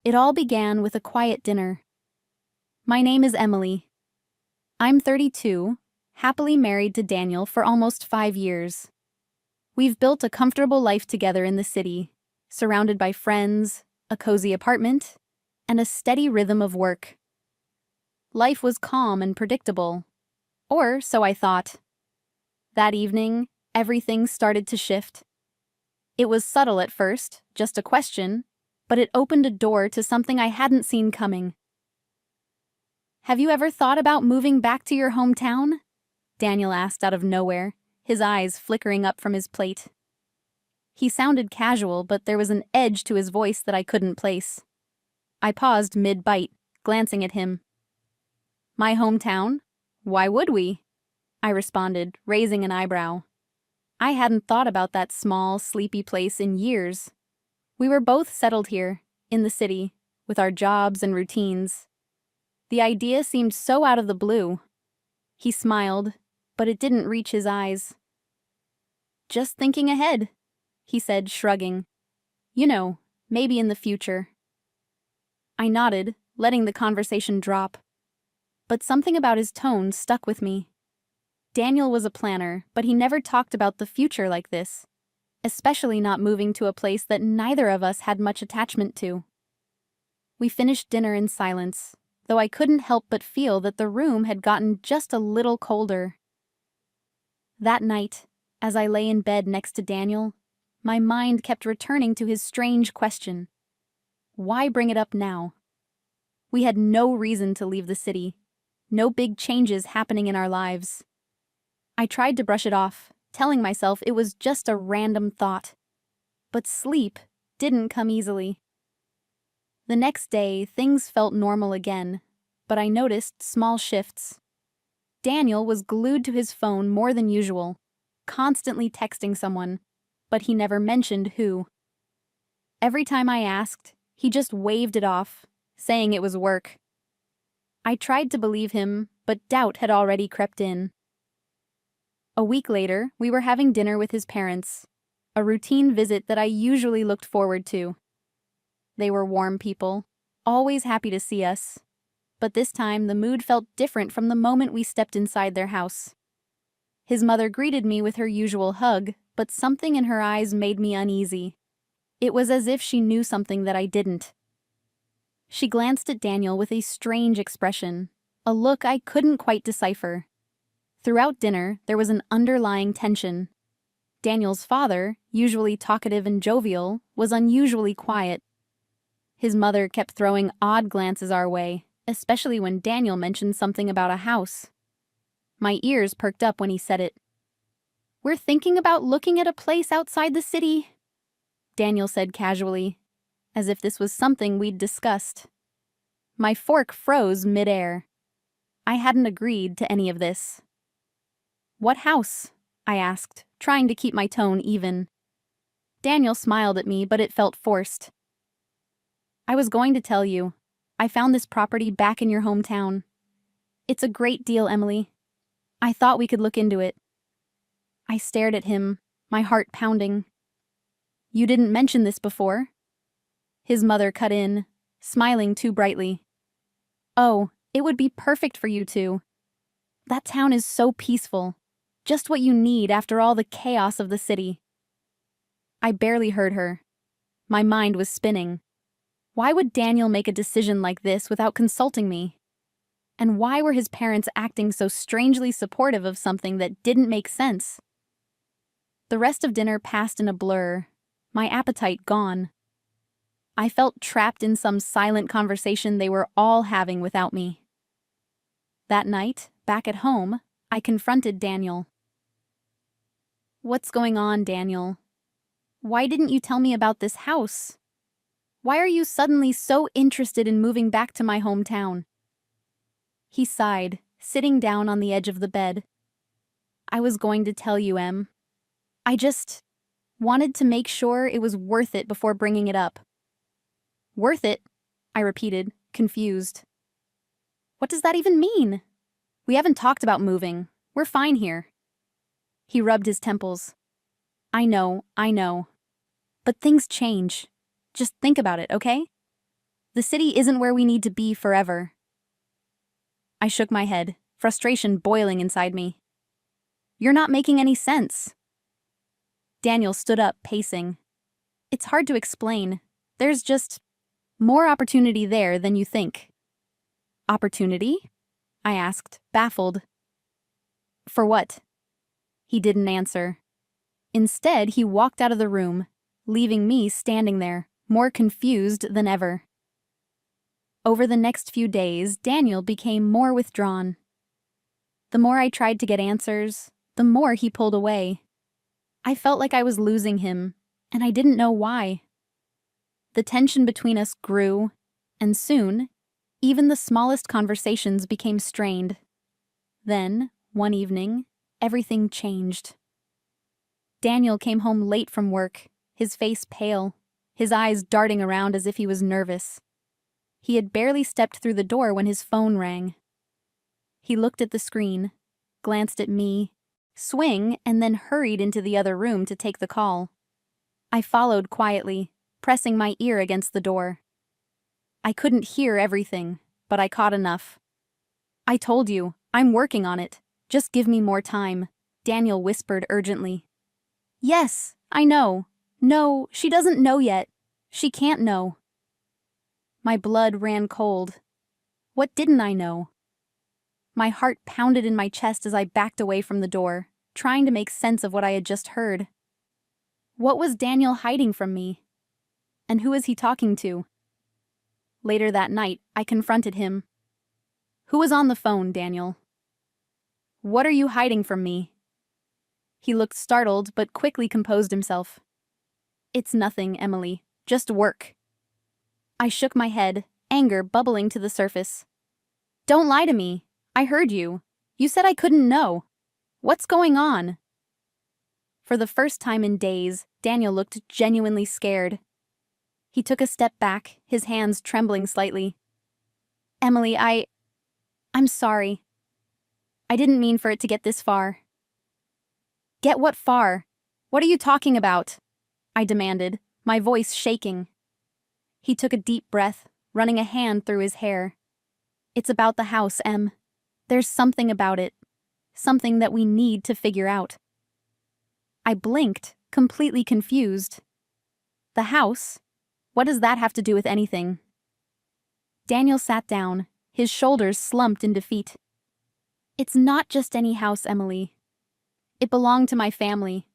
It all began with a quiet dinner. My name is Emily. I'm 32, happily married to Daniel for almost 5 years. We've built a comfortable life together in the city, surrounded by friends, a cozy apartment, and a steady rhythm of work. Life was calm and predictable, or so I thought. That evening, everything started to shift. It was subtle at first, just a question, but it opened a door to something I hadn't seen coming. "Have you ever thought about moving back to your hometown?" Daniel asked out of nowhere, his eyes flickering up from his plate. He sounded casual, but there was an edge to his voice that I couldn't place. I paused mid-bite, glancing at him. "My hometown? Why would we?" I responded, raising an eyebrow. I hadn't thought about that small, sleepy place in years. We were both settled here, in the city, with our jobs and routines. The idea seemed so out of the blue. He smiled, but it didn't reach his eyes. "Just thinking ahead," he said, shrugging. "You know, maybe in the future." I nodded, letting the conversation drop. But something about his tone stuck with me. Daniel was a planner, but he never talked about the future like this, especially not moving to a place that neither of us had much attachment to. We finished dinner in silence, though I couldn't help but feel that the room had gotten just a little colder. That night, as I lay in bed next to Daniel, my mind kept returning to his strange question. Why bring it up now? We had no reason to leave the city, no big changes happening in our lives. I tried to brush it off, telling myself it was just a random thought. But sleep didn't come easily. The next day, things felt normal again, but I noticed small shifts. Daniel was glued to his phone more than usual, constantly texting someone, but he never mentioned who. Every time I asked, he just waved it off, saying it was work. I tried to believe him, but doubt had already crept in. A week later, we were having dinner with his parents, a routine visit that I usually looked forward to. They were warm people, always happy to see us, but this time the mood felt different from the moment we stepped inside their house. His mother greeted me with her usual hug, but something in her eyes made me uneasy. It was as if she knew something that I didn't. She glanced at Daniel with a strange expression, a look I couldn't quite decipher. Throughout dinner, there was an underlying tension. Daniel's father, usually talkative and jovial, was unusually quiet. His mother kept throwing odd glances our way, especially when Daniel mentioned something about a house. My ears perked up when he said it. "We're thinking about looking at a place outside the city," Daniel said casually, as if this was something we'd discussed. My fork froze mid-air. I hadn't agreed to any of this. "What house?" I asked, trying to keep my tone even. Daniel smiled at me, but it felt forced. "I was going to tell you. I found this property back in your hometown. It's a great deal, Emily. I thought we could look into it." I stared at him, my heart pounding. "You didn't mention this before." His mother cut in, smiling too brightly. "Oh, it would be perfect for you two. That town is so peaceful. Just what you need after all the chaos of the city." I barely heard her. My mind was spinning. Why would Daniel make a decision like this without consulting me? And why were his parents acting so strangely supportive of something that didn't make sense? The rest of dinner passed in a blur, my appetite gone. I felt trapped in some silent conversation they were all having without me. That night, back at home, I confronted Daniel. "What's going on, Daniel? Why didn't you tell me about this house? Why are you suddenly so interested in moving back to my hometown?" He sighed, sitting down on the edge of the bed. "I was going to tell you, Em. I just wanted to make sure it was worth it before bringing it up." "Worth it?" I repeated, confused. "What does that even mean? We haven't talked about moving. We're fine here." He rubbed his temples. I know. But things change. Just think about it, okay? The city isn't where we need to be forever. I shook my head, frustration boiling inside me. You're not making any sense. Daniel stood up, pacing. It's hard to explain. There's just more opportunity there than you think. Opportunity? I asked, baffled. For what? He didn't answer. Instead, he walked out of the room, leaving me standing there, more confused than ever. Over the next few days, Daniel became more withdrawn. The more I tried to get answers, the more he pulled away. I felt like I was losing him, and I didn't know why. The tension between us grew, and soon, even the smallest conversations became strained. Then, one evening, everything changed. Daniel came home late from work, his face pale, his eyes darting around as if he was nervous. He had barely stepped through the door when his phone rang. He looked at the screen, glanced at me, swing, and then hurried into the other room to take the call. I followed quietly, pressing my ear against the door. I couldn't hear everything, but I caught enough. I told you, I'm working on it. Just give me more time, Daniel whispered urgently. Yes, I know. No, she doesn't know yet. She can't know. My blood ran cold. What didn't I know? My heart pounded in my chest as I backed away from the door, trying to make sense of what I had just heard. What was Daniel hiding from me? And who was he talking to? Later that night, I confronted him. Who was on the phone, Daniel? What are you hiding from me? He looked startled, but quickly composed himself. It's nothing, Emily. Just work. I shook my head, anger bubbling to the surface. Don't lie to me. I heard you. You said I couldn't know. What's going on? For the first time in days, Daniel looked genuinely scared. He took a step back, his hands trembling slightly. Emily, I'm sorry. I didn't mean for it to get this far. Get what far? What are you talking about? I demanded, my voice shaking. He took a deep breath, running a hand through his hair. It's about the house, Em. There's something about it. Something that we need to figure out. I blinked, completely confused. The house? What does that have to do with anything? Daniel sat down, his shoulders slumped in defeat. It's not just any house, Emily. It belonged to my family.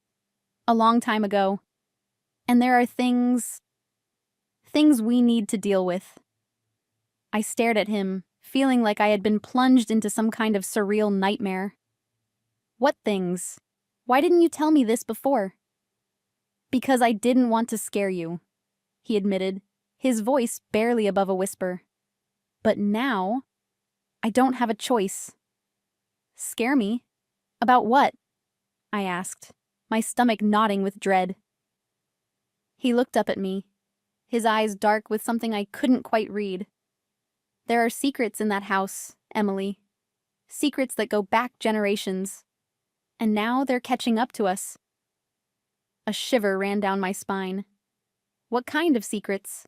A long time ago. And there are things we need to deal with. I stared at him, feeling like I had been plunged into some kind of surreal nightmare. What things? Why didn't you tell me this before? Because I didn't want to scare you, he admitted, his voice barely above a whisper. But now, I don't have a choice. Scare me? About what? I asked, my stomach knotting with dread. He looked up at me, his eyes dark with something I couldn't quite read. There are secrets in that house, Emily. Secrets that go back generations. And now they're catching up to us. A shiver ran down my spine. What kind of secrets?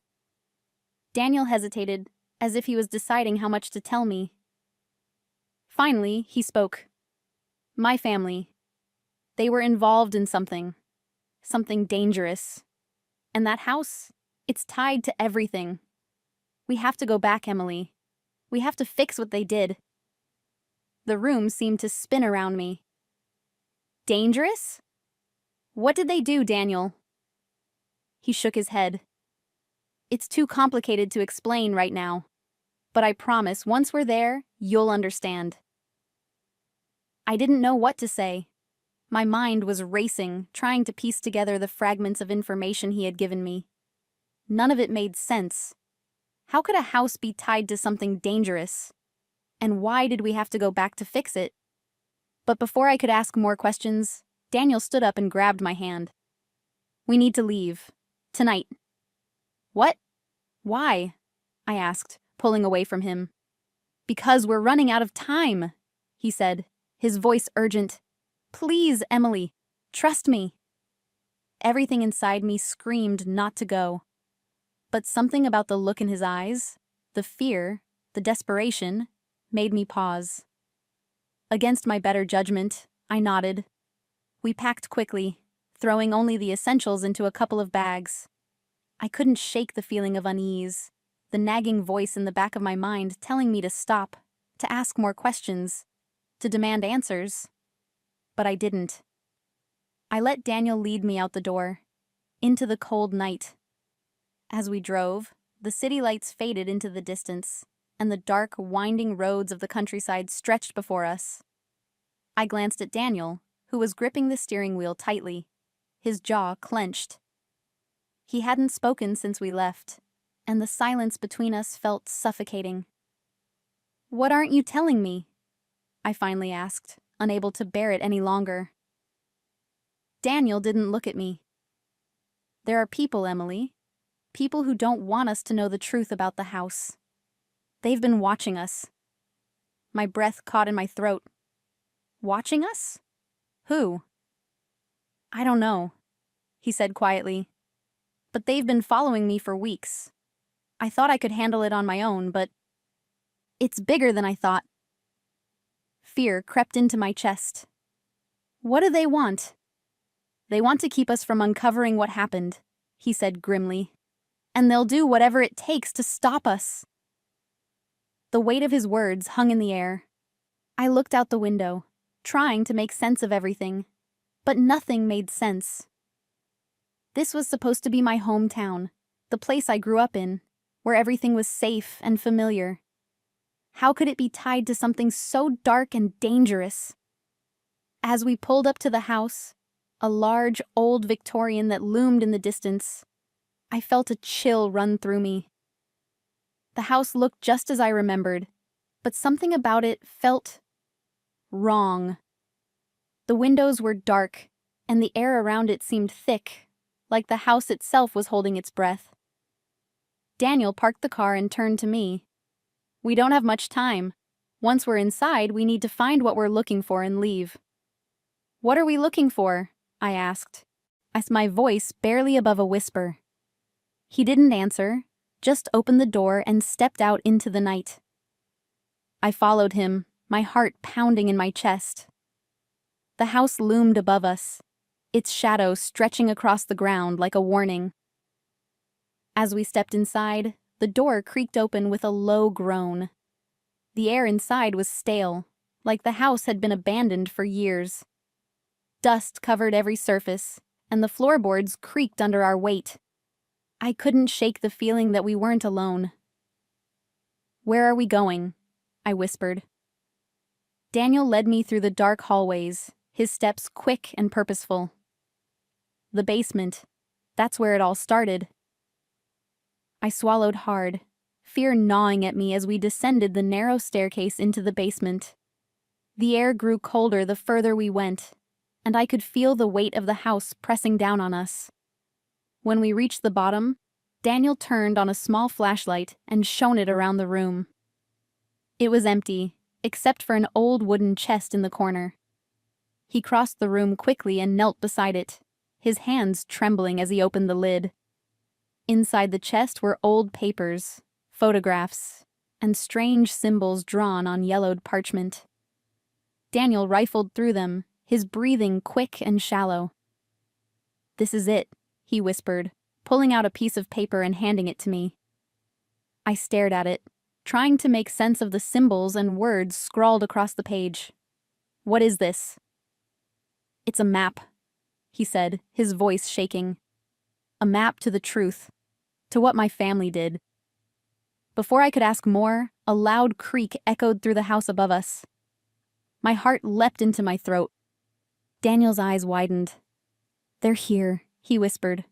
Daniel hesitated, as if he was deciding how much to tell me. Finally, he spoke. My family. They were involved in something dangerous. And that house, it's tied to everything. We have to go back, Emily. We have to fix what they did. The room seemed to spin around me. Dangerous? What did they do, Daniel? He shook his head. It's too complicated to explain right now. But I promise, once we're there, you'll understand. I didn't know what to say. My mind was racing, trying to piece together the fragments of information he had given me. None of it made sense. How could a house be tied to something dangerous? And why did we have to go back to fix it? But before I could ask more questions, Daniel stood up and grabbed my hand. We need to leave. Tonight. What? Why? I asked, pulling away from him. Because we're running out of time, he said, his voice urgent. Please, Emily, trust me. Everything inside me screamed not to go. But something about the look in his eyes, the fear, the desperation, made me pause. Against my better judgment, I nodded. We packed quickly, throwing only the essentials into a couple of bags. I couldn't shake the feeling of unease, the nagging voice in the back of my mind telling me to stop, to ask more questions, to demand answers. But I didn't. I let Daniel lead me out the door, into the cold night. As we drove, the city lights faded into the distance, and the dark, winding roads of the countryside stretched before us. I glanced at Daniel, who was gripping the steering wheel tightly, his jaw clenched. He hadn't spoken since we left, and the silence between us felt suffocating. "What aren't you telling me?" I finally asked, unable to bear it any longer. Daniel didn't look at me. "There are people, Emily. People who don't want us to know the truth about the house. They've been watching us." My breath caught in my throat. "Watching us? Who?" "I don't know," he said quietly. "But they've been following me for weeks. I thought I could handle it on my own, but it's bigger than I thought." Fear crept into my chest. "What do they want?" "They want to keep us from uncovering what happened," he said grimly. "And they'll do whatever it takes to stop us." The weight of his words hung in the air. I looked out the window, trying to make sense of everything, but nothing made sense. This was supposed to be my hometown, the place I grew up in, where everything was safe and familiar. How could it be tied to something so dark and dangerous? As we pulled up to the house, a large, old Victorian that loomed in the distance, I felt a chill run through me. The house looked just as I remembered, but something about it felt wrong. The windows were dark, and the air around it seemed thick, like the house itself was holding its breath. Daniel parked the car and turned to me. "We don't have much time. Once we're inside, we need to find what we're looking for and leave." "What are we looking for?" I asked, my voice barely above a whisper. He didn't answer, just opened the door and stepped out into the night. I followed him, my heart pounding in my chest. The house loomed above us, its shadow stretching across the ground like a warning. As we stepped inside, the door creaked open with a low groan. The air inside was stale, like the house had been abandoned for years. Dust covered every surface, and the floorboards creaked under our weight. I couldn't shake the feeling that we weren't alone. "Where are we going?" I whispered. Daniel led me through the dark hallways, his steps quick and purposeful. "The basement. That's where it all started." I swallowed hard, fear gnawing at me as we descended the narrow staircase into the basement. The air grew colder the further we went, and I could feel the weight of the house pressing down on us. When we reached the bottom, Daniel turned on a small flashlight and shone it around the room. It was empty, except for an old wooden chest in the corner. He crossed the room quickly and knelt beside it, his hands trembling as he opened the lid. Inside the chest were old papers, photographs, and strange symbols drawn on yellowed parchment. Daniel rifled through them, his breathing quick and shallow. "This is it," he whispered, pulling out a piece of paper and handing it to me. I stared at it, trying to make sense of the symbols and words scrawled across the page. "What is this?" "It's a map," he said, his voice shaking. "A map to the truth, to what my family did." Before I could ask more, a loud creak echoed through the house above us. My heart leapt into my throat. Daniel's eyes widened. "They're here," he whispered,